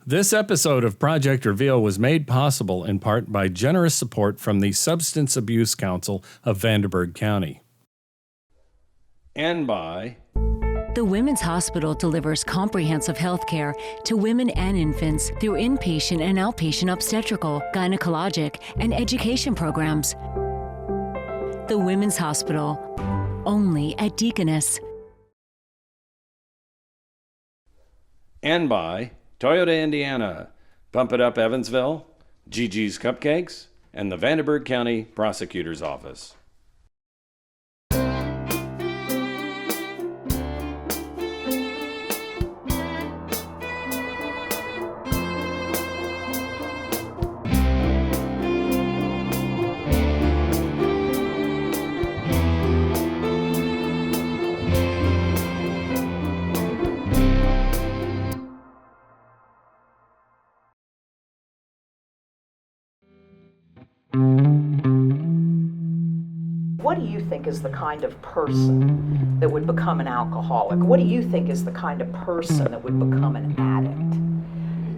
This episode of Project Reveal was made possible in part by generous support from the Substance Abuse Council of Vanderburgh County. And by The Women's Hospital delivers comprehensive health care to women and infants through inpatient and outpatient obstetrical, gynecologic, and education programs. The Women's Hospital, only at Deaconess. And by Toyota Indiana, Pump It Up Evansville, Gigi's Cupcakes, and the Vanderburgh County Prosecutor's Office. What do you think is the kind of person that would become an alcoholic? What do you think is the kind of person that would become an addict?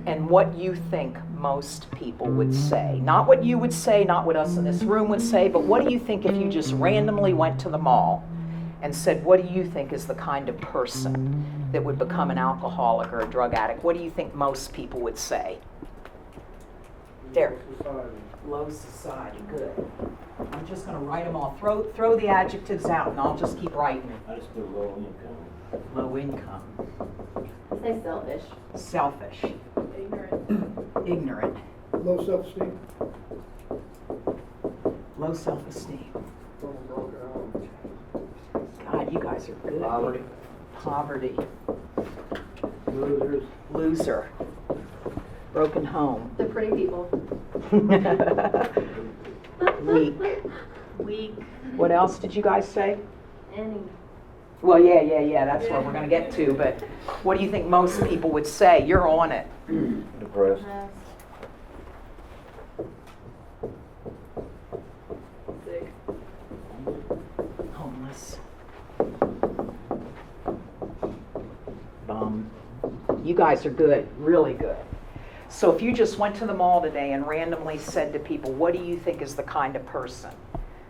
And what you think most people would say. Not what you would say, not what us in this room would say, but what do you think if you just randomly went to the mall and said, what do you think is the kind of person that would become an alcoholic or a drug addict? What do you think most people would say? There. Low society, good. I'm just going to write them all. Throw the adjectives out, and I'll just keep writing it. I just put low income. Low income. Say selfish. Selfish. Ignorant. Ignorant. Low self-esteem. Low self-esteem. God, you guys are good. Poverty. Poverty. Losers. Loser. Broken home. The pretty people. Weak. Weak. What else did you guys say? Any. Well, yeah, that's what we're going to get to, but what do you think most people would say? You're on it. Depressed. Sick. Homeless. Bum. You guys are good, really good. So if you just went to the mall today and randomly said to people, what do you think is the kind of person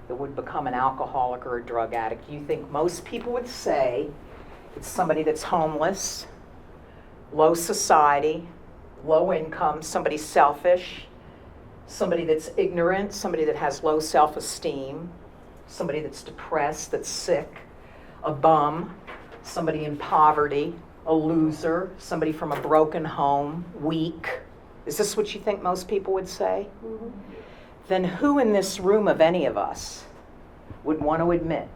that would become an alcoholic or a drug addict? You think most people would say it's somebody that's homeless, low society, low income, somebody selfish, somebody that's ignorant, somebody that has low self-esteem, somebody that's depressed, that's sick, a bum, somebody in poverty, a loser, somebody from a broken home, weak. Is this what you think most people would say? Mm-hmm. Then who in this room of any of us would want to admit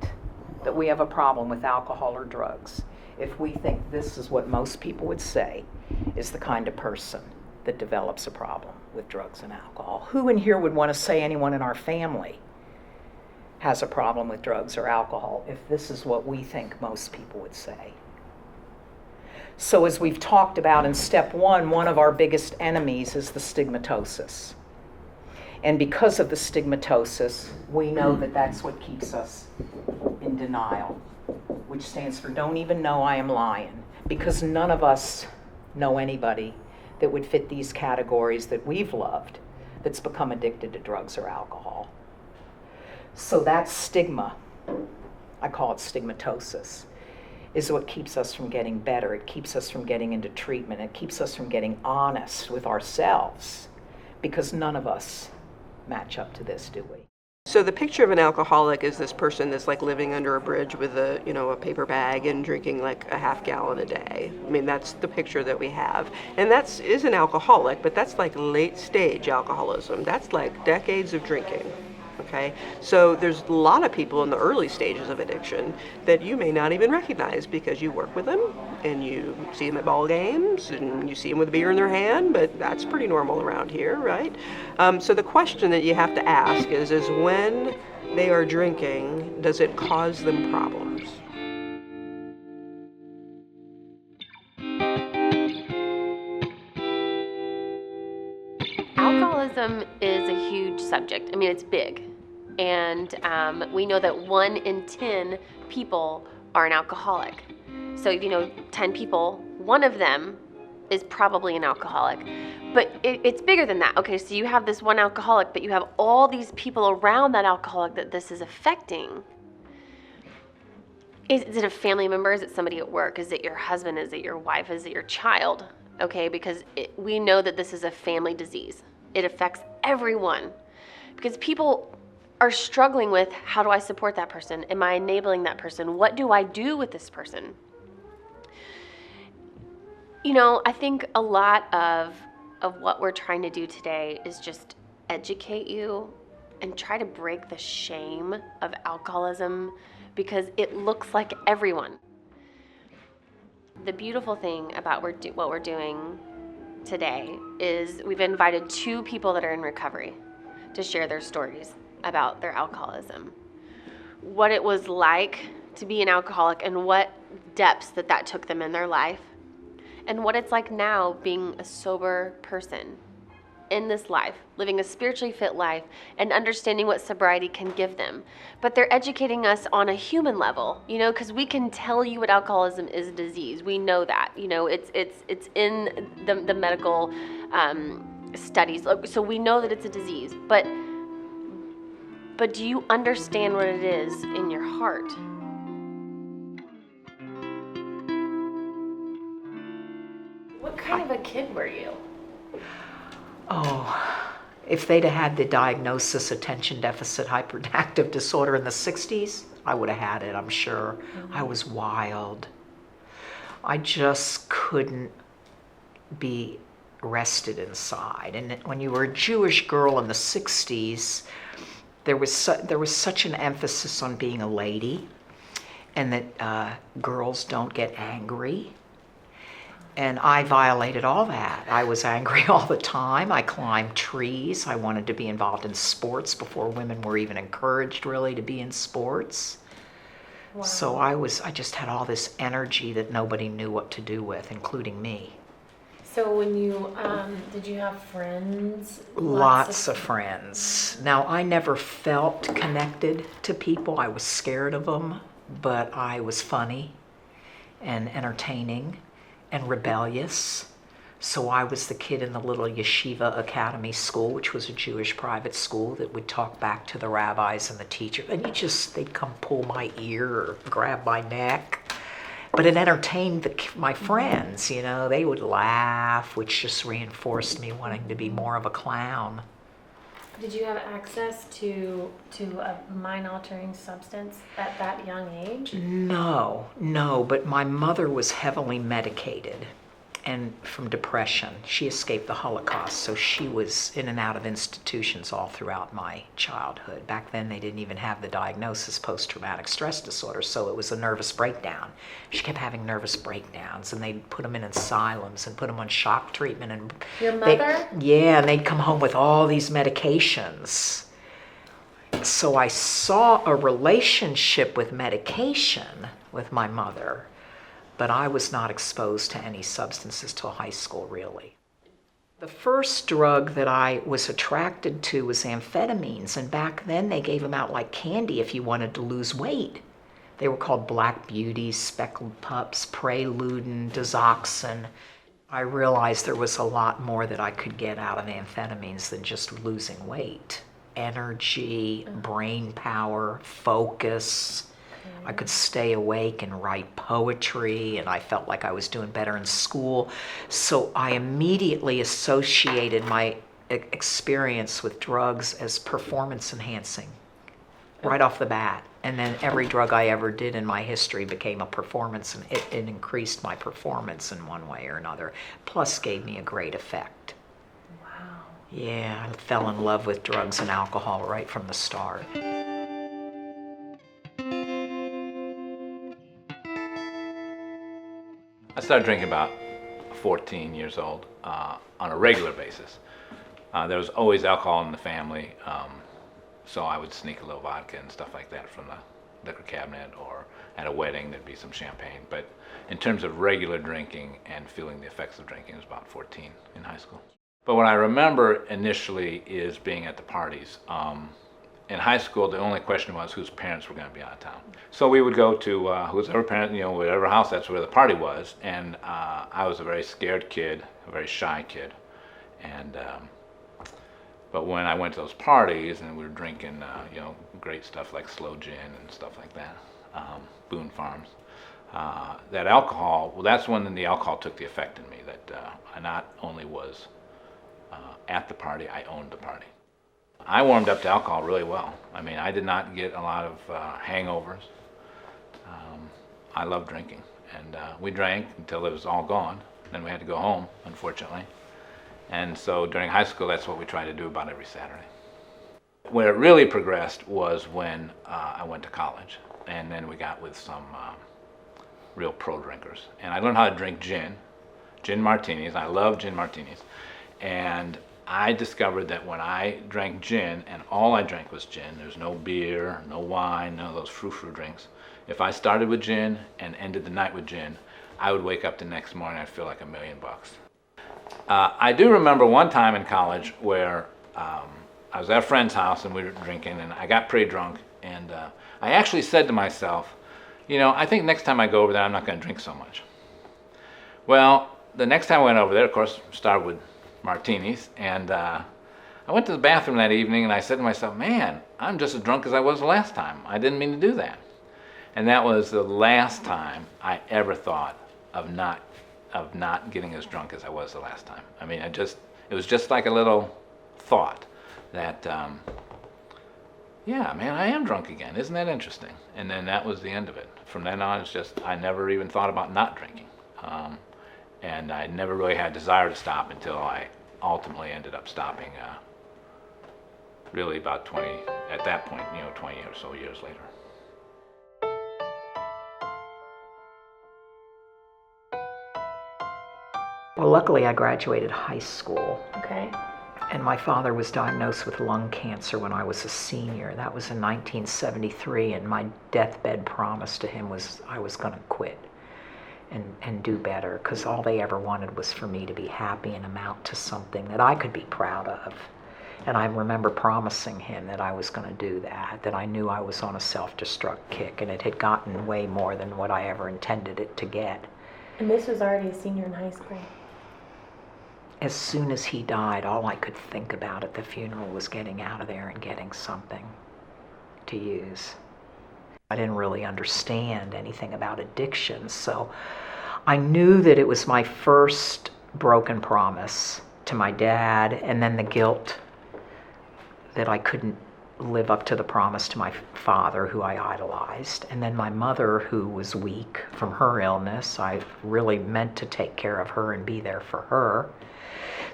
that we have a problem with alcohol or drugs if we think this is what most people would say is the kind of person that develops a problem with drugs and alcohol? Who in here would want to say anyone in our family has a problem with drugs or alcohol if this is what we think most people would say? So as we've talked about in step one of our biggest enemies is the stigmatosis. And because of the stigmatosis, we know that that's what keeps us in denial, which stands for don't even know I am lying, because none of us know anybody that would fit these categories that we've loved that's become addicted to drugs or alcohol. So that stigma, I call it stigmatosis, is what keeps us from getting better. It keeps us from getting into treatment. It keeps us from getting honest with ourselves, because none of us match up to this, do we? So the picture of an alcoholic is this person that's like living under a bridge with a paper bag and drinking like a half gallon a day. I mean, that's the picture that we have. And is an alcoholic, but that's like late stage alcoholism. That's like decades of drinking. Okay, so there's a lot of people in the early stages of addiction that you may not even recognize because you work with them and you see them at ball games and you see them with a beer in their hand, but that's pretty normal around here, right? So the question that you have to ask is when they are drinking, does it cause them problems? Alcoholism is a huge subject. I mean, it's big. And we know that 1 in 10 people are an alcoholic. So if 10 people, one of them is probably an alcoholic. But it's bigger than that. Okay, so you have this one alcoholic, but you have all these people around that alcoholic that this is affecting. Is it a family member? Is it somebody at work? Is it your husband? Is it your wife? Is it your child? Okay, because we know that this is a family disease. It affects everyone. Because people are struggling with, how do I support that person? Am I enabling that person? What do I do with this person? You know, I think a lot of what we're trying to do today is just educate you and try to break the shame of alcoholism, because it looks like everyone. The beautiful thing about what we're doing today is we've invited 2 people that are in recovery to share their stories about their alcoholism, what it was like to be an alcoholic and what depths that took them in their life, and what it's like now being a sober person in this life, living a spiritually fit life and understanding what sobriety can give them. But they're educating us on a human level, you know, because we can tell you what alcoholism is a disease. We know that, you know, it's in the medical studies. So we know that it's a disease, but do you understand what it is in your heart? What kind of a kid were you? Oh, if they'd have had the diagnosis attention deficit hyperactive disorder in the 60s, I would have had it, I'm sure. I was wild. I just couldn't be rested inside. And when you were a Jewish girl in the 60s, there was such an emphasis on being a lady, and that girls don't get angry. And I violated all that. I was angry all the time. I climbed trees. I wanted to be involved in sports before women were even encouraged really to be in sports. Wow. So I just had all this energy that nobody knew what to do with, including me. So when you, did you have friends? Lots of friends. Now, I never felt connected to people. I was scared of them, but I was funny and entertaining and rebellious. So I was the kid in the little yeshiva academy school, which was a Jewish private school, that would talk back to the rabbis and the teacher. And they'd come pull my ear or grab my neck. But it entertained my friends, you know. They would laugh, which just reinforced me wanting to be more of a clown. Did you have access to a mind-altering substance at that young age? No, but my mother was heavily medicated and from depression. She escaped the Holocaust, so she was in and out of institutions all throughout my childhood. Back then, they didn't even have the diagnosis post-traumatic stress disorder, so it was a nervous breakdown. She kept having nervous breakdowns, and they'd put them in asylums and put them on shock treatment. And your mother? And they'd come home with all these medications. So I saw a relationship with medication with my mother, but I was not exposed to any substances till high school, really. The first drug that I was attracted to was amphetamines, and back then they gave them out like candy if you wanted to lose weight. They were called Black Beauties, Speckled Pups, Preludin, Dizoxin. I realized there was a lot more that I could get out of amphetamines than just losing weight. Energy, brain power, focus. I could stay awake and write poetry, and I felt like I was doing better in school. So I immediately associated my experience with drugs as performance enhancing right off the bat. And then every drug I ever did in my history became a performance, and it increased my performance in one way or another, plus gave me a great effect. Wow. Yeah, I fell in love with drugs and alcohol right from the start. I started drinking about 14 years old on a regular basis. There was always alcohol in the family, so I would sneak a little vodka and stuff like that from the liquor cabinet, or at a wedding there'd be some champagne. But in terms of regular drinking and feeling the effects of drinking, it was about 14 in high school. But what I remember initially is being at the parties. in high school, the only question was whose parents were going to be out of town. So we would go to whoever parent, whatever house, that's where the party was. And I was a very scared kid, a very shy kid. And but when I went to those parties and we were drinking, great stuff like slow gin and stuff like that, Boone Farms, that alcohol, well, that's when the alcohol took the effect in me, that I not only was at the party, I owned the party. I warmed up to alcohol really well. I mean, I did not get a lot of hangovers. I loved drinking, and we drank until it was all gone. Then we had to go home, unfortunately. And so during high school, that's what we tried to do about every Saturday. Where it really progressed was when I went to college, and then we got with some real pro drinkers. And I learned how to drink gin martinis. I love gin martinis. And I discovered that when I drank gin, and all I drank was gin, there's no beer, no wine, none of those frou-frou drinks. If I started with gin and ended the night with gin, I would wake up the next morning and I'd feel like $1 million. I do remember one time in college where I was at a friend's house and we were drinking, and I got pretty drunk, and I actually said to myself, I think next time I go over there, I'm not going to drink so much. Well, the next time I went over there, of course, started with martinis, and I went to the bathroom that evening and I said to myself, man, I'm just as drunk as I was the last time. I didn't mean to do that. And that was the last time I ever thought of not getting as drunk as I was the last time. I mean, it was just like a little thought that, yeah, man, I am drunk again. Isn't that interesting? And then that was the end of it. From then on, it's just, I never even thought about not drinking. And I never really had desire to stop until I ultimately ended up stopping really about 20 or so years later. Well, luckily I graduated high school. Okay. And my father was diagnosed with lung cancer when I was a senior. That was in 1973, and my deathbed promise to him was I was going to quit and do better, because all they ever wanted was for me to be happy and amount to something that I could be proud of. And I remember promising him that I was going to do that I knew I was on a self-destruct kick, and it had gotten way more than what I ever intended it to get. And this was already a senior in high school. As soon as he died, all I could think about at the funeral was getting out of there and getting something to use. I didn't really understand anything about addiction, so I knew that it was my first broken promise to my dad, and then the guilt that I couldn't live up to the promise to my father, who I idolized, and then my mother, who was weak from her illness. I really meant to take care of her and be there for her.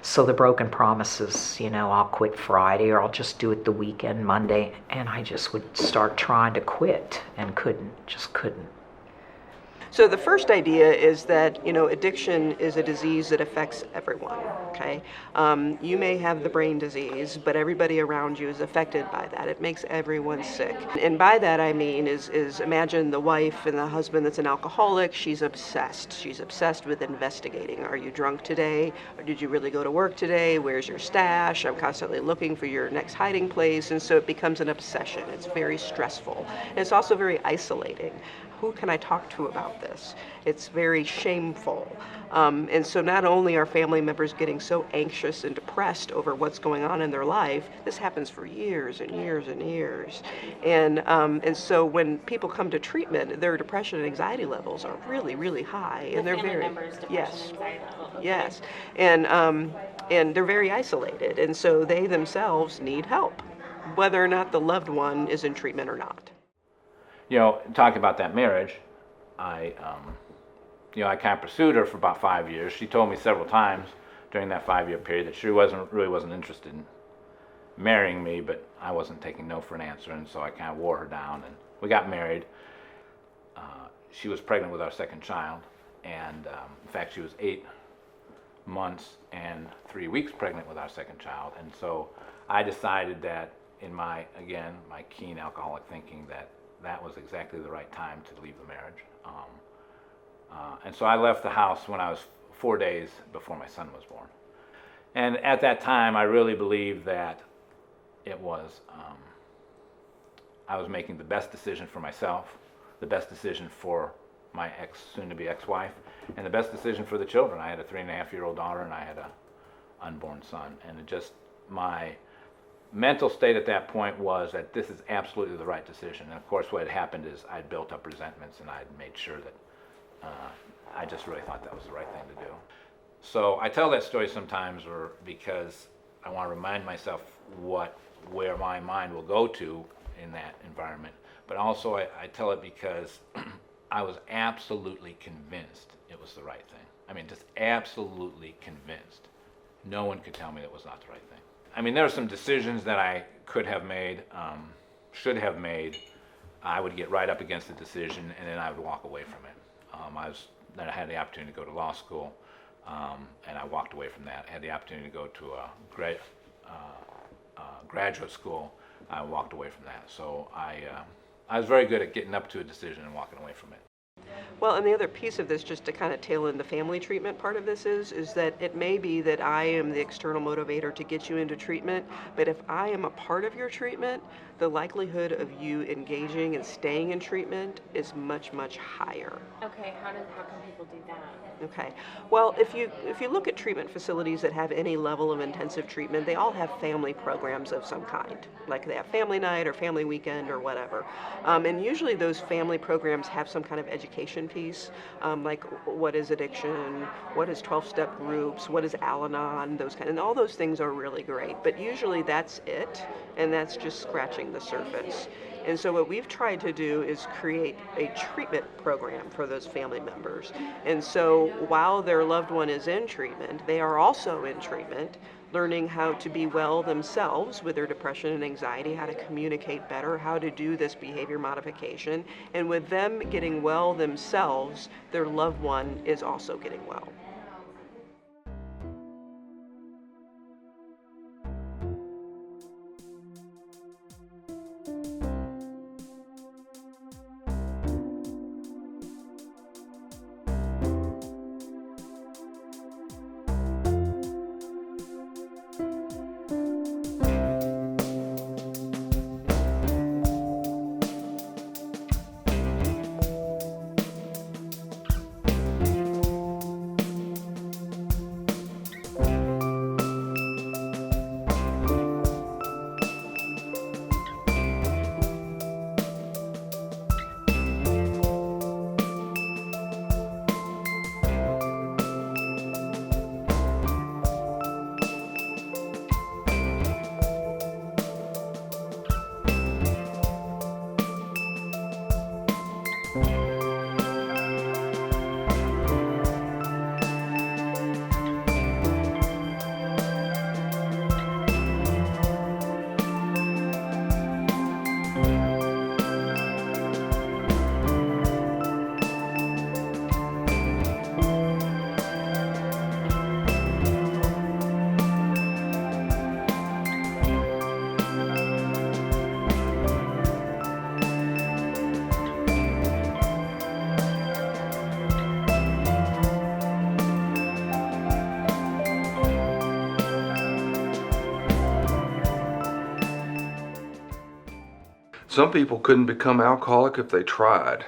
So the broken promises, I'll quit Friday, or I'll just do it the weekend, Monday, and I just would start trying to quit and just couldn't. So the first idea is that, addiction is a disease that affects everyone, okay? You may have the brain disease, but everybody around you is affected by that. It makes everyone sick. And by that I mean is imagine the wife and the husband that's an alcoholic. She's obsessed. She's obsessed with investigating. Are you drunk today? Or did you really go to work today? Where's your stash? I'm constantly looking for your next hiding place. And so it becomes an obsession. It's very stressful. And it's also very isolating. Who can I talk to about this? It's very shameful. And so not only are family members getting so anxious and depressed over what's going on in their life, this happens for years and years and years. And so when people come to treatment, their depression and anxiety levels are really, really high. And they're family very, members' depression yes, and anxiety level. Okay. yes. And they're very isolated. And so they themselves need help, whether or not the loved one is in treatment or not. Talking about that marriage, I kind of pursued her for about 5 years. She told me several times during that 5-year period that she really wasn't interested in marrying me, but I wasn't taking no for an answer, and so I kind of wore her down, and we got married. She was pregnant with our second child, and in fact, she was 8 months and 3 weeks pregnant with our second child, and so I decided that in my keen alcoholic thinking that was exactly the right time to leave the marriage. And so I left the house when I was 4 days before my son was born. And at that time, I really believed that it was I was making the best decision for myself, the best decision for my soon-to-be ex-wife, and the best decision for the children. I had a 3.5-year-old daughter and I had an unborn son. And my mental state at that point was that this is absolutely the right decision. And of course what had happened is I'd built up resentments and I'd made sure that I just really thought that was the right thing to do. So I tell that story sometimes because I want to remind myself where my mind will go to in that environment. But also I tell it because I was absolutely convinced it was the right thing. I mean, just absolutely convinced. No one could tell me that was not the right thing. I mean, there are some decisions that I could have made, should have made. I would get right up against the decision and then I would walk away from it. Then I had the opportunity to go to law school, and I walked away from that. I had the opportunity to go to a graduate school. I walked away from that. So I was very good at getting up to a decision and walking away from it. Well, and the other piece of this, just to kind of tail in the family treatment part of this is that it may be that I am the external motivator to get you into treatment, but if I am a part of your treatment, the likelihood of you engaging and staying in treatment is much, much higher. Okay, how can people do that? Okay. Well, if you look at treatment facilities that have any level of intensive treatment, they all have family programs of some kind. Like they have family night or family weekend or whatever. And usually those family programs have some kind of education piece, like what is addiction, what is 12-step groups, what is Al-Anon, and all those things are really great. But usually that's it, and that's just scratching the surface. And so what we've tried to do is create a treatment program for those family members. And so while their loved one is in treatment, they are also in treatment, learning how to be well themselves with their depression and anxiety, how to communicate better, how to do this behavior modification. And with them getting well themselves, their loved one is also getting well. Some people couldn't become alcoholic if they tried,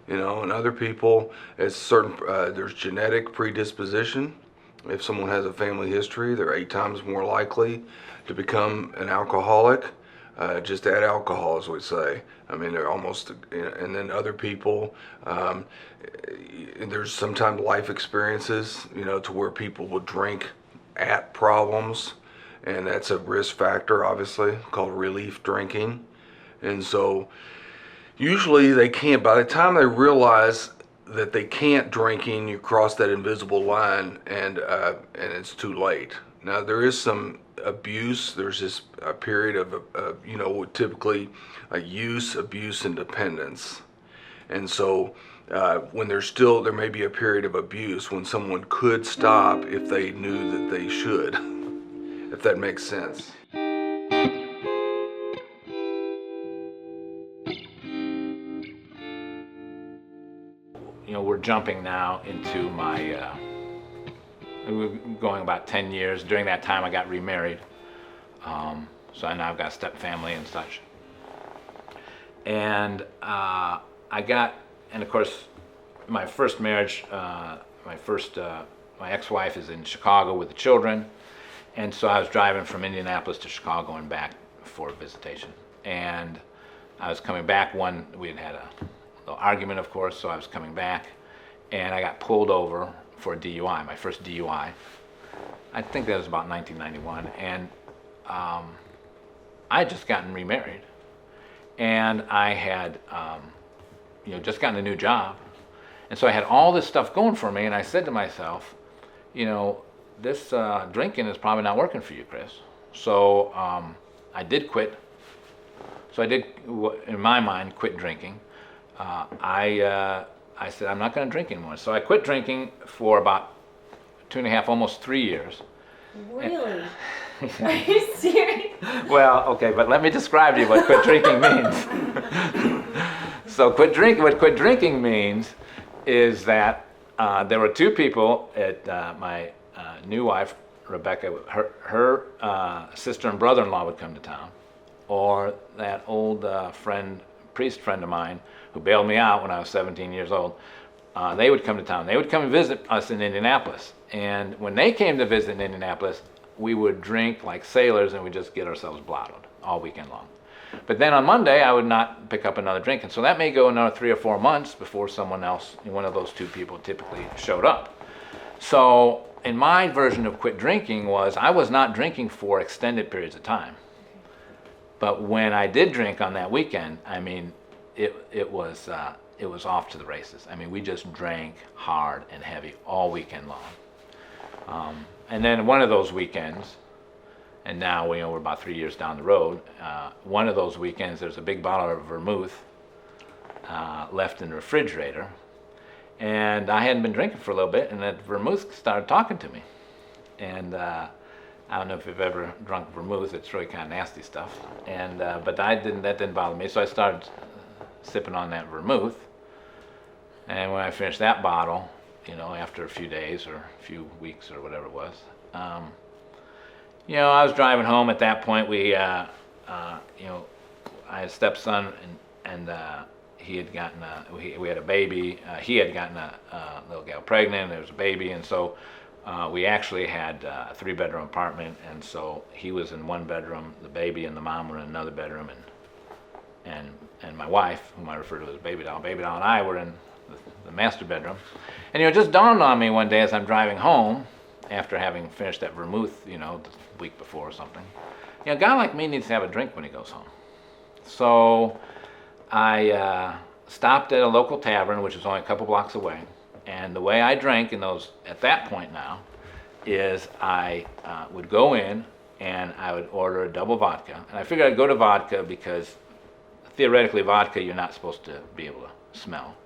and other people, there's genetic predisposition. If someone has a family history, they're 8 times more likely to become an alcoholic. Just add alcohol, as we say. I mean, they're almost, and then other people, there's sometimes life experiences, to where people will drink at problems, and that's a risk factor, obviously, called relief drinking. And so usually they can't, by the time they realize that they can't drinking, you cross that invisible line and it's too late. Now there is some abuse, there's this a period of, typically use, abuse, and dependence. And so when there may be a period of abuse when someone could stop if they knew that they should, if that makes sense. We're jumping now into we're going about 10 years. During that time I got remarried. So now I've got a step family and such. And and of course, my first marriage, my ex-wife is in Chicago with the children. And so I was driving from Indianapolis to Chicago and back for visitation. And I was coming back we had a little argument, of course, so I was coming back, and I got pulled over for a DUI, my first DUI. I think that was about 1991, and I had just gotten remarried, and I had just gotten a new job, and so I had all this stuff going for me, and I said to myself, this drinking is probably not working for you, Chris. So I did quit. So I did, in my mind, quit drinking. I said, I'm not going to drink anymore. So I quit drinking for about 2.5, almost 3 years. Really? Are you serious? Well, okay, but let me describe to you what quit drinking means. So what quit drinking means is that there were two people at my new wife, Rebecca, her sister and brother-in-law would come to town, or that old priest friend of mine who bailed me out when I was 17 years old. They would come to town. They would come and visit us in Indianapolis. And when they came to visit in Indianapolis, we would drink like sailors and we'd just get ourselves blottoed all weekend long. But then on Monday, I would not pick up another drink. And so that may go another 3 or 4 months before someone else, one of those two people typically showed up. So in my version of quit drinking I was not drinking for extended periods of time. But when I did drink on that weekend, I mean, it was off to the races. I mean, we just drank hard and heavy all weekend long. And then one of those weekends, and now we're about 3 years down the road, one of those weekends there's a big bottle of vermouth left in the refrigerator. And I hadn't been drinking for a little bit, and that vermouth started talking to me. And I don't know if you've ever drunk vermouth. It's really kind of nasty stuff. And but that didn't bother me. So I started sipping on that vermouth. And when I finished that bottle, after a few days or a few weeks or whatever it was, I was driving home. At that point, I had a stepson, and he had gotten we had a baby. He had gotten a little gal pregnant. There was a baby, and so we actually had a 3-bedroom apartment. And so he was in one bedroom, the baby and the mom were in another bedroom, and my wife, whom I refer to as Baby Doll, and I were in the master bedroom. And it just dawned on me one day as I'm driving home, after having finished that vermouth, the week before or something. A guy like me needs to have a drink when he goes home. So I stopped at a local tavern, which was only a couple blocks away. And the way I drank at that point now, is I would go in and I would order a double vodka. And I figured I'd go to vodka because theoretically vodka you're not supposed to be able to smell.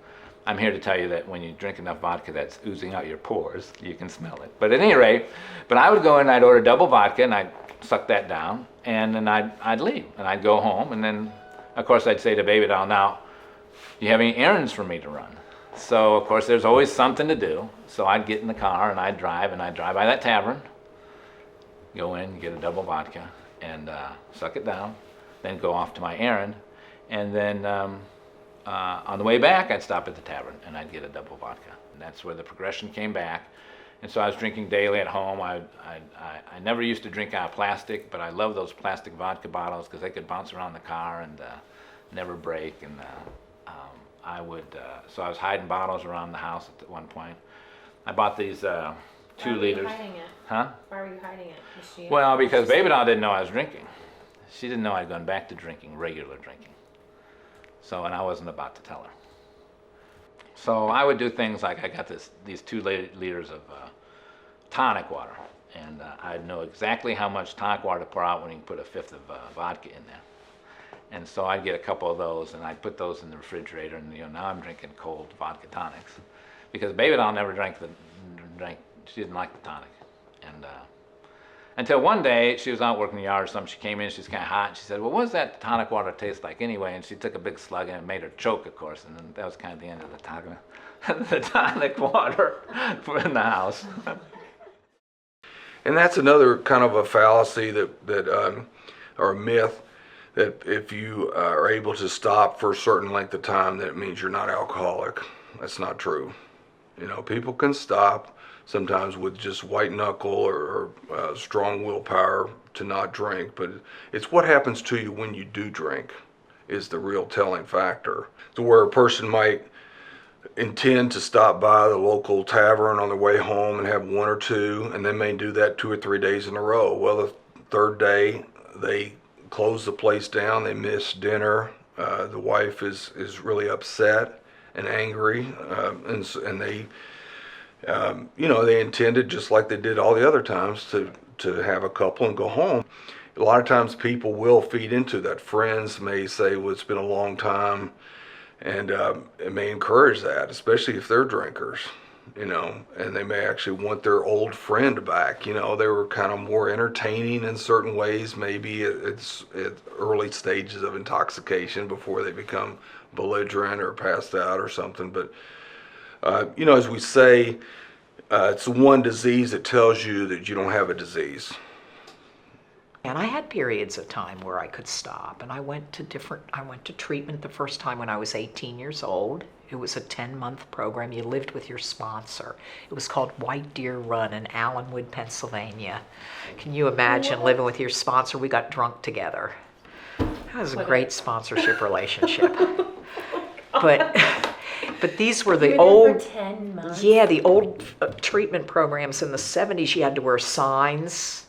I'm here to tell you that when you drink enough vodka that's oozing out your pores, you can smell it. But at any rate, I would go in and I'd order double vodka and I'd suck that down, and then I'd leave and I'd go home, and then of course I'd say to Baby Doll, now, do you have any errands for me to run? So of course there's always something to do. So I'd get in the car and I'd drive by that tavern, go in, get a double vodka, and suck it down, then go off to my errand, and then on the way back, I'd stop at the tavern and I'd get a double vodka. And that's where the progression came back. And so I was drinking daily at home. I never used to drink out of plastic, but I love those plastic vodka bottles because they could bounce around the car and never break. And so I was hiding bottles around the house at one point. I bought these 2 liters. Why were you hiding it? Huh? Why were you hiding it? Well, because Baby Doll didn't know I was drinking. She didn't know I'd gone back to drinking, regular drinking. So, and I wasn't about to tell her. So I would do things like I got these 2 liters of tonic water, and I'd know exactly how much tonic water to pour out when you put a 1/5 of vodka in there. And so I'd get a couple of those, and I'd put those in the refrigerator, and now I'm drinking cold vodka tonics, because Baby Doll never drank. She didn't like the tonic, and until one day she was out working the yard or something. She came in, she was kind of hot, and she said, well, what does that tonic water taste like anyway? And she took a big slug and it made her choke, of course, and then that was kind of the end of the tonic water in the house. And that's another kind of a fallacy that or a myth that if you are able to stop for a certain length of time, that it means you're not alcoholic. That's not true. You know, people can stop sometimes with just white knuckle or strong willpower to not drink, but it's what happens to you when you do drink is the real telling factor. So where a person might intend to stop by the local tavern on their way home and have one or two, and they may do that 2 or 3 days in a row. Well, the third day they close the place down, they miss dinner, the wife is really upset and angry, and they they intended, just like they did all the other times, to have a couple and go home. A lot of times people will feed into that. Friends may say, well, it's been a long time, and it may encourage that, especially if they're drinkers, and they may actually want their old friend back. They were kind of more entertaining in certain ways, maybe at early stages of intoxication before they become belligerent or passed out or something. But as we say, it's the one disease that tells you that you don't have a disease. And I had periods of time where I could stop, and I went to treatment the first time when I was 18 years old. It was a 10-month program. You lived with your sponsor. It was called White Deer Run in Allenwood, Pennsylvania. Can you imagine living with your sponsor? We got drunk together. That was a great sponsorship relationship. But these were the old, for 10 months? Yeah, the old treatment programs in the 70s. You had to wear signs.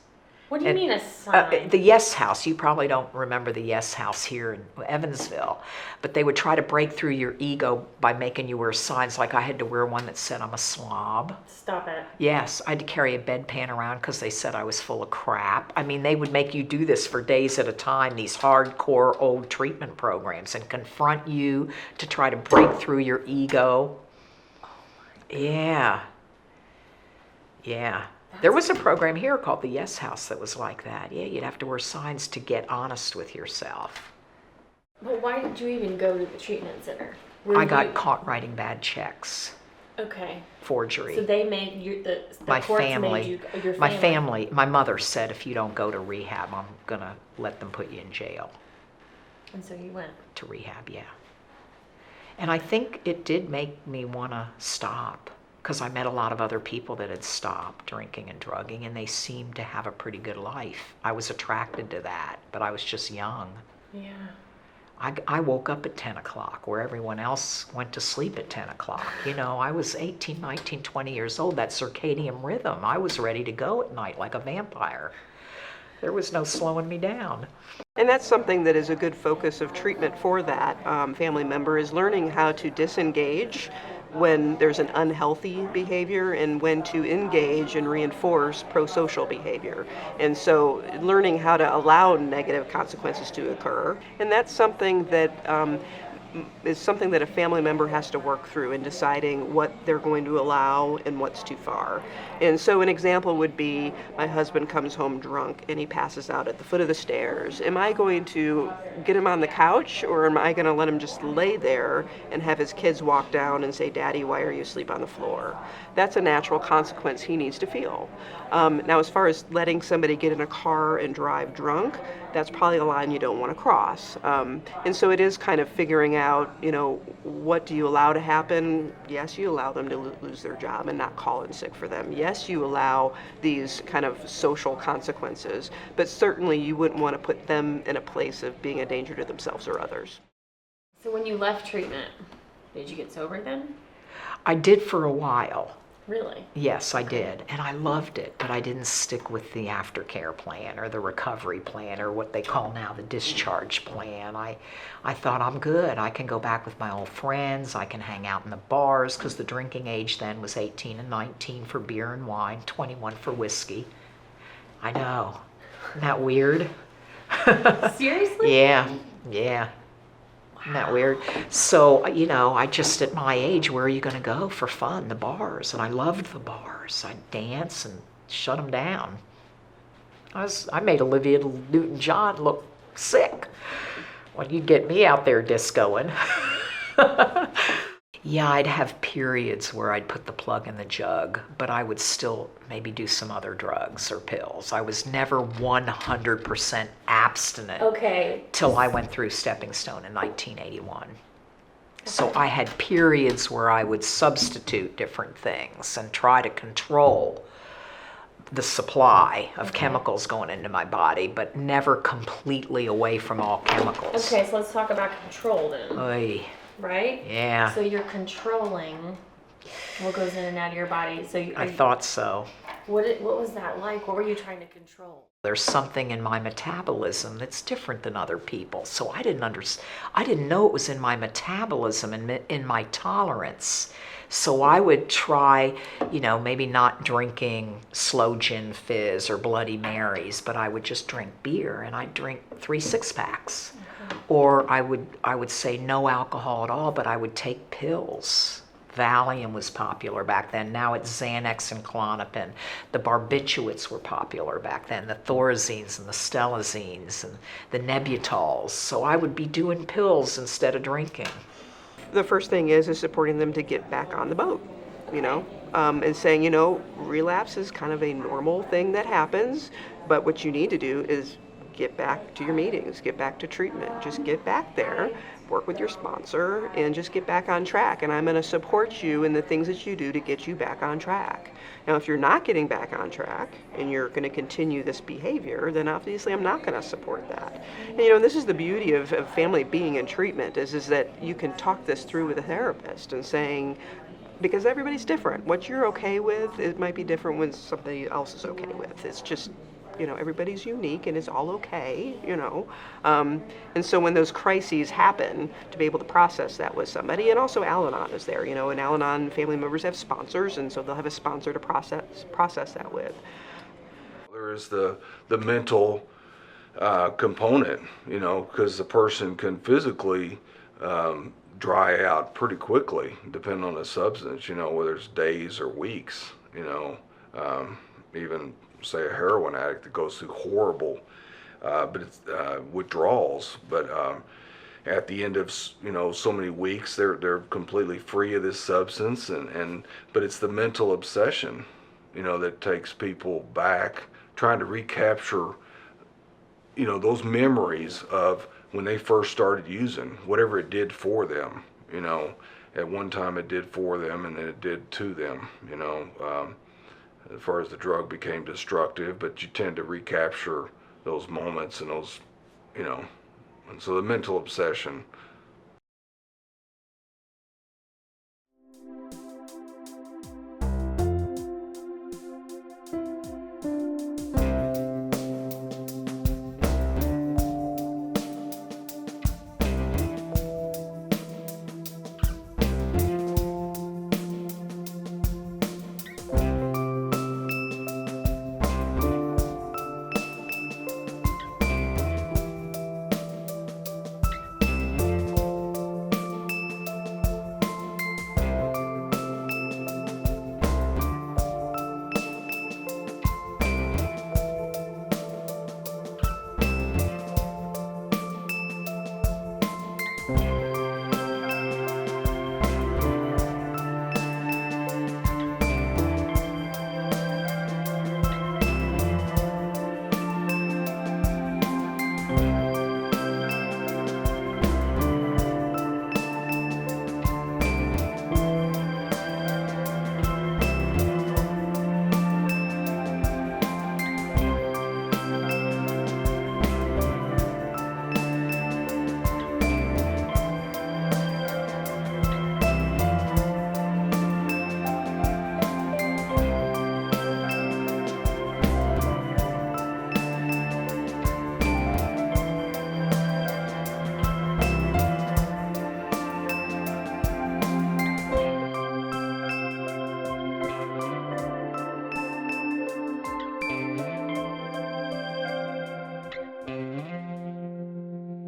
What do you mean a sign? The Yes House. You probably don't remember the Yes House here in Evansville, but they would try to break through your ego by making you wear signs. Like I had to wear one that said I'm a slob. Stop it. Yes, I had to carry a bedpan around because they said I was full of crap. I mean, they would make you do this for days at a time, these hardcore old treatment programs, and confront you to try to break through your ego. Yeah. There was a program here called the Yes House that was like that. Yeah, you'd have to wear signs to get honest with yourself. But why did you even go to the treatment center? I got caught writing bad checks. Okay. Forgery. So they made you, the my courts family, made you, your family. My mother said, if you don't go to rehab, I'm going to let them put you in jail. And so you went. To rehab, yeah. And I think it did make me want to stop, because I met a lot of other people that had stopped drinking and drugging, and they seemed to have a pretty good life. I was attracted to that, but I was just young. Yeah. I woke up at 10 o'clock where everyone else went to sleep at 10 o'clock. I was 18, 19, 20 years old, that circadian rhythm. I was ready to go at night like a vampire. There was no slowing me down. And that's something that is a good focus of treatment for that family member, is learning how to disengage when there's an unhealthy behavior and when to engage and reinforce pro-social behavior. And so learning how to allow negative consequences to occur. And that's something that is something that a family member has to work through in deciding what they're going to allow and what's too far. And so an example would be, my husband comes home drunk and he passes out at the foot of the stairs. Am I going to get him on the couch, or am I going to let him just lay there and have his kids walk down and say, Daddy, why are you asleep on the floor? That's a natural consequence he needs to feel. Now, as far as letting somebody get in a car and drive drunk, that's probably a line you don't want to cross. And so it is kind of figuring out, what do you allow to happen? Yes, you allow them to lose their job and not call in sick for them. Yes, you allow these kind of social consequences, but certainly you wouldn't want to put them in a place of being a danger to themselves or others. So when you left treatment, did you get sober then? I did for a while. Really? Yes, I did. And I loved it, but I didn't stick with the aftercare plan or the recovery plan or what they call now the discharge plan. I thought, I'm good. I can go back with my old friends. I can hang out in the bars, because the drinking age then was 18 and 19 for beer and wine, 21 for whiskey. I know. Isn't that weird? Seriously? Yeah. Isn't that weird? So, I just, at my age, where are you going to go for fun? The bars. And I loved the bars. I'd dance and shut them down. I made Olivia Newton-John look sick when you'd get me out there discoing. Yeah, I'd have periods where I'd put the plug in the jug, but I would still maybe do some other drugs or pills. I was never 100% abstinent till I went through Stepping Stone in 1981. So I had periods where I would substitute different things and try to control the supply of chemicals going into my body, but never completely away from all chemicals. Okay, so let's talk about control then. Oy. Right? Yeah. So you're controlling what goes in and out of your body. So I thought so. What was that like? What were you trying to control? There's something in my metabolism that's different than other people. So I didn't know it was in my metabolism and in my tolerance. So I would try, maybe not drinking slow gin fizz or Bloody Marys, but I would just drink beer, and I'd drink 3 6-packs. Or I would say no alcohol at all, but I would take pills. Valium was popular back then. Now it's Xanax and Klonopin. The barbiturates were popular back then, the Thorazines and the Stelazines and the Nebutols. So I would be doing pills instead of drinking. The first thing is supporting them to get back on the boat, and saying, relapse is kind of a normal thing that happens, but what you need to do is get back to your meetings, get back to treatment, just get back there, work with your sponsor, and just get back on track. And I'm going to support you in the things that you do to get you back on track. Now, if you're not getting back on track and you're going to continue this behavior, then obviously I'm not going to support that. And, this is the beauty of family being in treatment is that you can talk this through with a therapist and saying, because everybody's different. What you're okay with, it might be different when somebody else is okay with. It's just, everybody's unique and it's all okay, and so when those crises happen, to be able to process that with somebody. And also Al-Anon is there, and Al-Anon family members have sponsors, and so they'll have a sponsor to process that with. There is the mental component, because the person can physically dry out pretty quickly, depending on the substance, whether it's days or weeks, even say a heroin addict that goes through horrible withdrawals, but at the end of so many weeks they're completely free of this substance, but it's the mental obsession that takes people back, trying to recapture those memories of when they first started using, whatever it did for them. At one time it did for them, and then it did to them, as far as the drug became destructive, but you tend to recapture those moments and those, and so the mental obsession.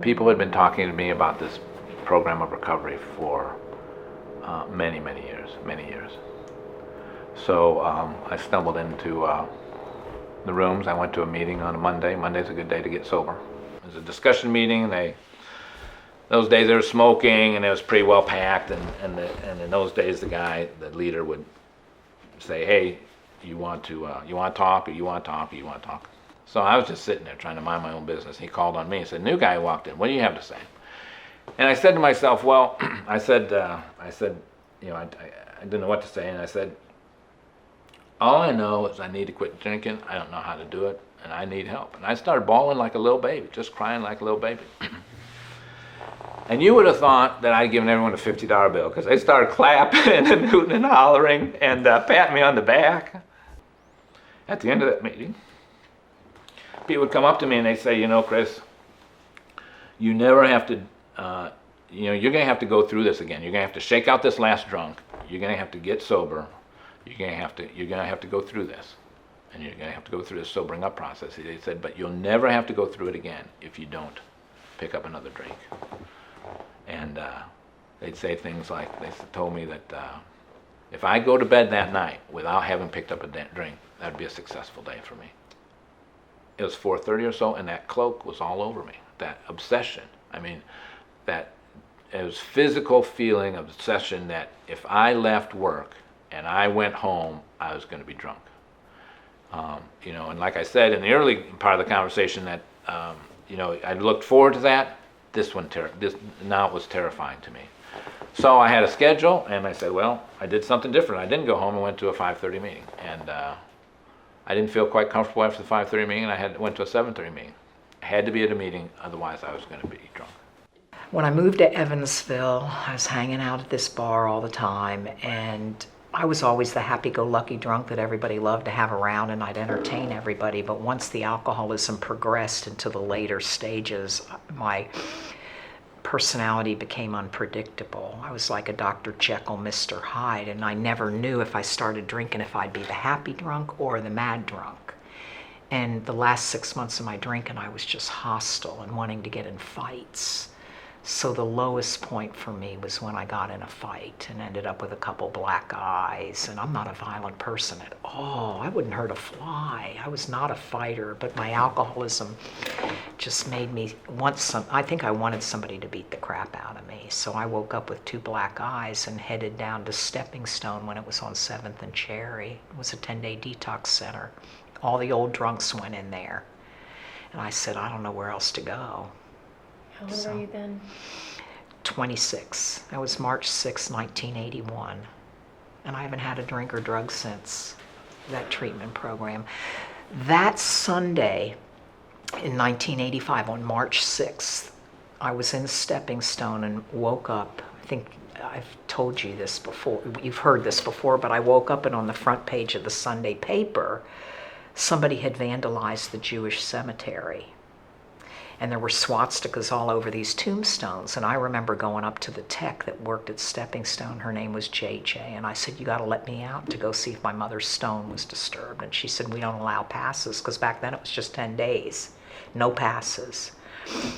People had been talking to me about this program of recovery for many years. So I stumbled into the rooms. I went to a meeting on a Monday. Monday's a good day to get sober. It was a discussion meeting. They those days they were smoking and it was pretty well packed, and in those days the leader would say, hey, you want to talk, or you want to talk, or you want to talk. So I was just sitting there trying to mind my own business. He called on me and said, new guy walked in, what do you have to say? And I said to myself, well, I said, you know, I didn't know what to say, and I said, all I know is I need to quit drinking, I don't know how to do it, and I need help. And I started bawling like a little baby, just crying like a little baby. And you would have thought that I'd given everyone a $50 bill, because they started clapping and hooting and hollering and patting me on the back. At the end of that meeting, people would come up to me and they'd say, you know, Chris, you never have to, you know, you're going to have to go through this again. You're going to have to shake out this last drunk. You're going to have to get sober. You're going to have to go through this. And you're going to have to go through this sobering up process. They said, but you'll never have to go through it again if you don't pick up another drink. And they'd say things like, they told me that if I go to bed that night without having picked up a drink, that'd be a successful day for me. It was 4:30 or so, and that cloak was all over me. That obsession. I mean, that it was physical feeling of obsession that if I left work and I went home, I was going to be drunk. You know, and like I said in the early part of the conversation, that you know, I looked forward to that. This now it was terrifying to me. So I had a schedule, and I said, well, I did something different. I didn't go home and went to a 5:30 meeting, and I didn't feel quite comfortable after the 5:30 meeting, and I went to a 7:30 meeting. I had to be at a meeting, otherwise I was going to be drunk. When I moved to Evansville, I was hanging out at this bar all the time, and I was always the happy-go-lucky drunk that everybody loved to have around, and I'd entertain everybody. But once the alcoholism progressed into the later stages, my personality became unpredictable. I was like a Dr. Jekyll, Mr. Hyde, and I never knew if I started drinking if I'd be the happy drunk or the mad drunk. And the last 6 months of my drinking, I was just hostile and wanting to get in fights. So the lowest point for me was when I got in a fight and ended up with a couple black eyes. And I'm not a violent person at all. I wouldn't hurt a fly. I was not a fighter, but my alcoholism just made me I think I wanted somebody to beat the crap out of me. So I woke up with two black eyes and headed down to Stepping Stone when it was on 7th and Cherry. It was a 10-day detox center. All the old drunks went in there. And I said, I don't know where else to go. How old were you then? 26. That was March 6, 1981. And I haven't had a drink or drug since that treatment program. That Sunday in 1985, on March 6th, I was in Stepping Stone and woke up. I think I've told you this before. You've heard this before, but I woke up and on the front page of the Sunday paper, somebody had vandalized the Jewish cemetery. And there were swastikas all over these tombstones. And I remember going up to the tech that worked at Stepping Stone. Her name was JJ. And I said, you got to let me out to go see if my mother's stone was disturbed. And she said, we don't allow passes, because back then it was just 10 days. No passes.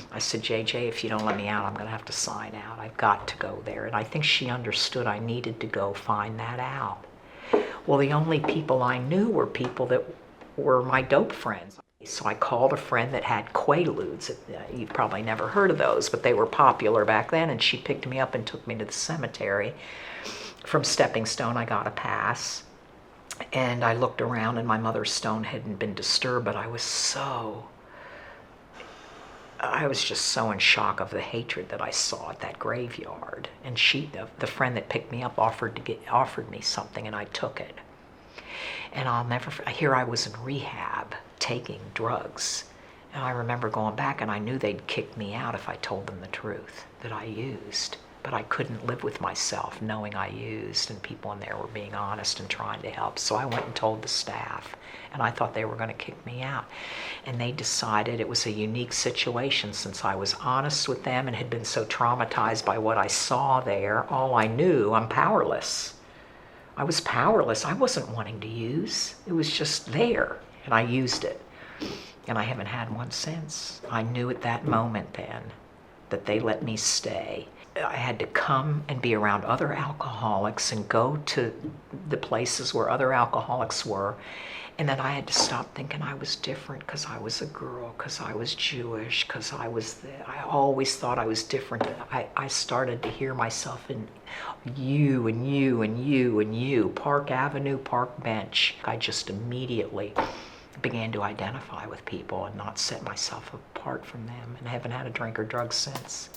I said, JJ, if you don't let me out, I'm going to have to sign out. I've got to go there. And I think she understood I needed to go find that out. Well, the only people I knew were people that were my dope friends. So I called a friend that had Quaaludes. You've probably never heard of those, but they were popular back then, and she picked me up and took me to the cemetery. From Stepping Stone, I got a pass, and I looked around, and my mother's stone hadn't been disturbed, but I was just so in shock of the hatred that I saw at that graveyard. And the friend that picked me up offered me something, and I took it. And here I was in rehab taking drugs. And I remember going back, and I knew they'd kick me out if I told them the truth, that I used. But I couldn't live with myself knowing I used, and people in there were being honest and trying to help. So I went and told the staff, and I thought they were going to kick me out. And they decided it was a unique situation, since I was honest with them and had been so traumatized by what I saw there. All I knew, I'm powerless. I was powerless. I wasn't wanting to use. It was just there, and I used it. And I haven't had one since. I knew at that moment then that they let me stay. I had to come and be around other alcoholics and go to the places where other alcoholics were And that I had to stop thinking I was different because I was a girl, because I was Jewish, because I always thought I was different. I started to hear myself in you and you and you and you, Park Avenue, Park Bench. I just immediately began to identify with people and not set myself apart from them, and haven't had a drink or drug since.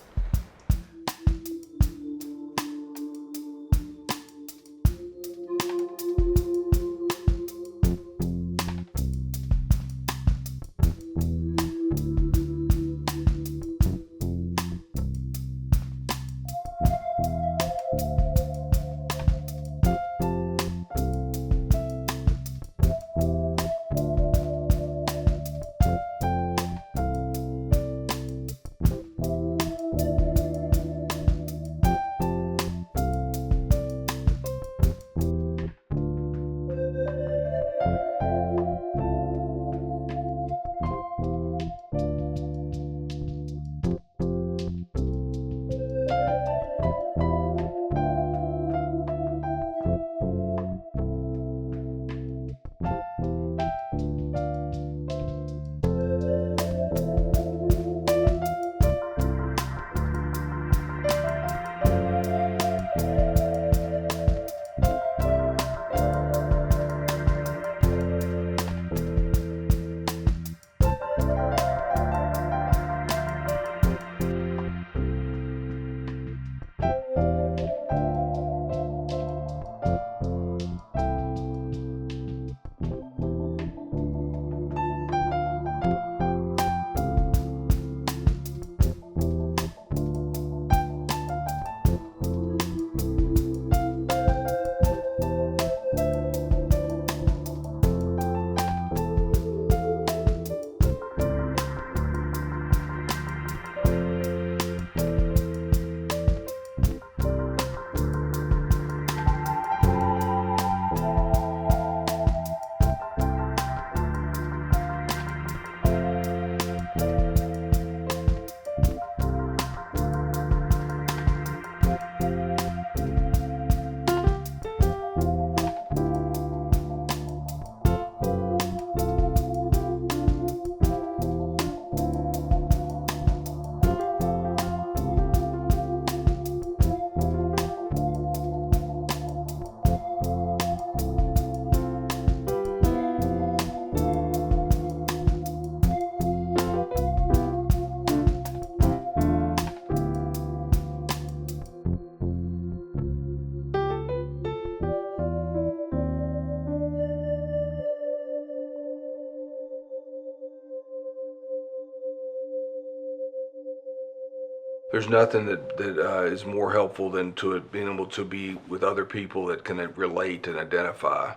There's nothing that is more helpful than to being able to be with other people that can relate and identify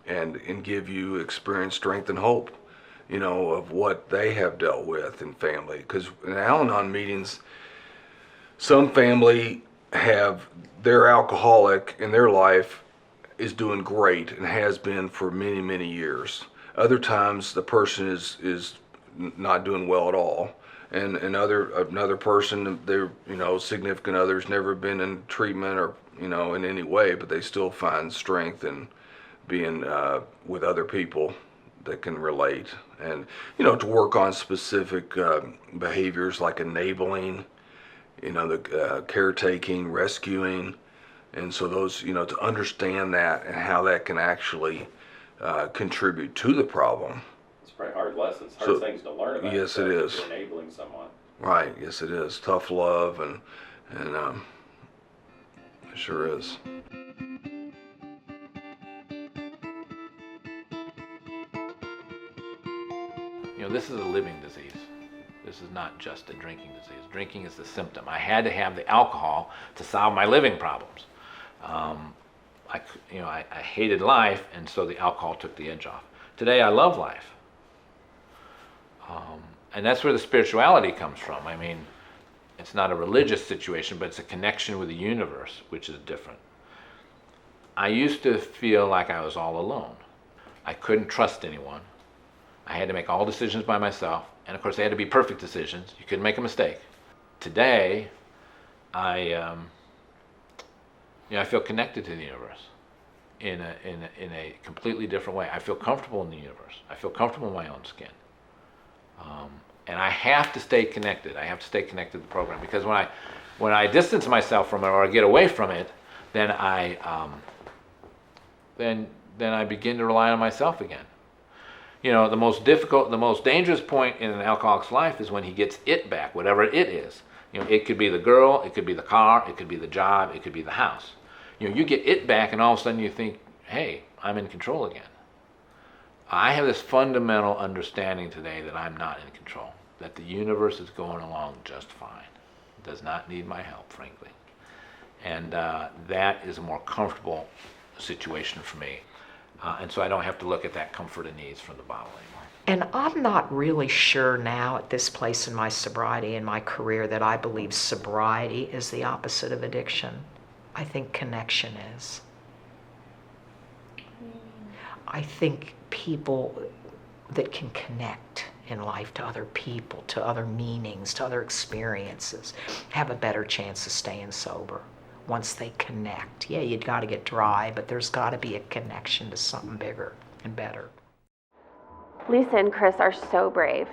and give you experience, strength, and hope, you know, of what they have dealt with in family. Because in Al-Anon meetings, some family have their alcoholic in their life is doing great and has been for many, many years. Other times the person is not doing well at all. And another person, their significant other's never been in treatment or in any way, but they still find strength in being with other people that can relate, and to work on specific behaviors like enabling, the caretaking, rescuing, and so those to understand that and how that can actually contribute to the problem. Very hard lessons, hard things to learn about. Yes, it is. Enabling someone. Right. Yes, it is. Tough love, and it sure is. This is a living disease. This is not just a drinking disease. Drinking is the symptom. I had to have the alcohol to solve my living problems. I hated life, and so the alcohol took the edge off. Today, I love life. And that's where the spirituality comes from. I mean, it's not a religious situation, but it's a connection with the universe, which is different. I used to feel like I was all alone. I couldn't trust anyone. I had to make all decisions by myself. And of course, they had to be perfect decisions. You couldn't make a mistake. Today, I feel connected to the universe. in a completely different way. I feel comfortable in the universe. I feel comfortable in my own skin. And I have to stay connected. I have to stay connected to the program, because when I distance myself from it or I get away from it, then I begin to rely on myself again. You know, the most dangerous point in an alcoholic's life is when he gets it back, whatever it is. You know, it could be the girl, it could be the car, it could be the job, it could be the house. You know, you get it back and all of a sudden you think, hey, I'm in control again. I have this fundamental understanding today that I'm not in control, that the universe is going along just fine. It does not need my help, frankly. And that is a more comfortable situation for me. And so I don't have to look at that comfort and needs from the bottle anymore. And I'm not really sure now at this place in my sobriety and my career that I believe sobriety is the opposite of addiction. I think connection is. I think people that can connect in life to other people, to other meanings, to other experiences, have a better chance of staying sober once they connect. Yeah, you've got to get dry, but there's got to be a connection to something bigger and better. Lisa and Chris are so brave.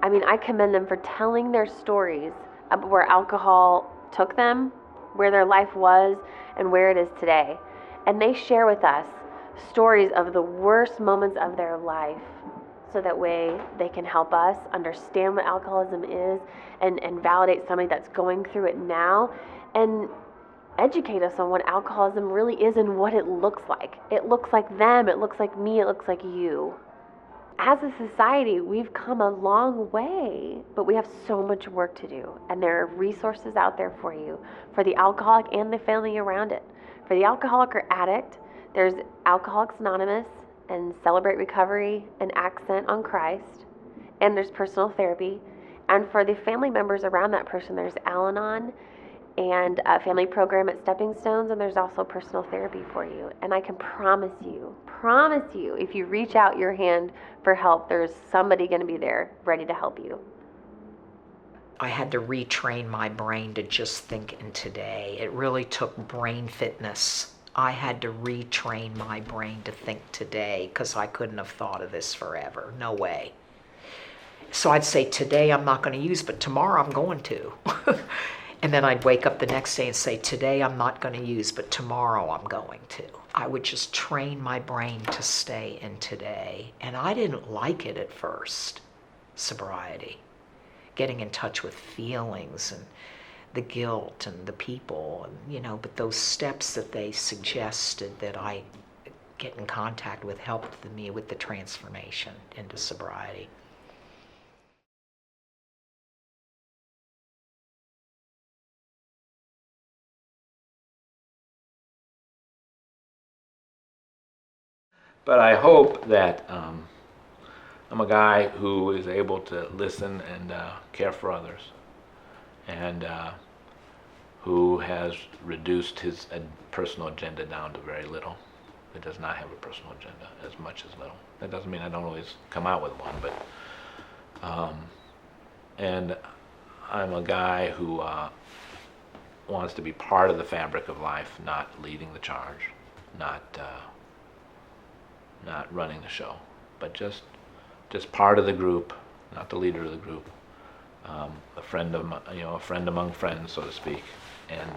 I mean, I commend them for telling their stories of where alcohol took them, where their life was, and where it is today. And they share with us stories of the worst moments of their life, so that way they can help us understand what alcoholism is and validate somebody that's going through it now, and educate us on what alcoholism really is and what it looks like. It looks like them, it looks like me, it looks like you. As a society, we've come a long way, but we have so much work to do. And there are resources out there for you, for the alcoholic and the family around it. For the alcoholic or addict, there's Alcoholics Anonymous and Celebrate Recovery and Accent on Christ. And there's personal therapy. And for the family members around that person, there's Al-Anon and a family program at Stepping Stones, and there's also personal therapy for you. And I can promise you, if you reach out your hand for help, there's somebody going to be there ready to help you. I had to retrain my brain to just think in today. It really took brain fitness. I had to retrain my brain to think today, because I couldn't have thought of this forever. No way. So I'd say today I'm not going to use, but tomorrow I'm going to. And then I'd wake up the next day and say, today I'm not going to use, but tomorrow I'm going to. I would just train my brain to stay in today. And I didn't like it at first, sobriety. Getting in touch with feelings and the guilt and the people, and, but those steps that they suggested that I get in contact with helped me with the transformation into sobriety. But I hope that I'm a guy who is able to listen and care for others, and who has reduced his personal agenda down to very little. It does not have a personal agenda, as much as little. That doesn't mean I don't always come out with one, but and I'm a guy who wants to be part of the fabric of life, not leading the charge, not running the show, but just part of the group, not the leader of the group, a friend among friends, so to speak, and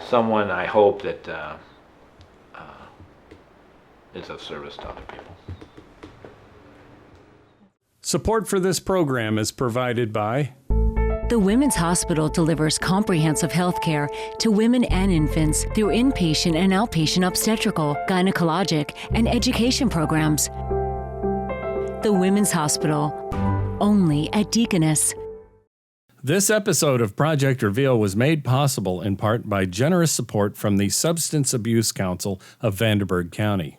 someone I hope that is of service to other people. Support for this program is provided by The Women's Hospital delivers comprehensive health care to women and infants through inpatient and outpatient obstetrical, gynecologic, and education programs. The Women's Hospital, only at Deaconess. This episode of Project Reveal was made possible in part by generous support from the Substance Abuse Council of Vanderburgh County.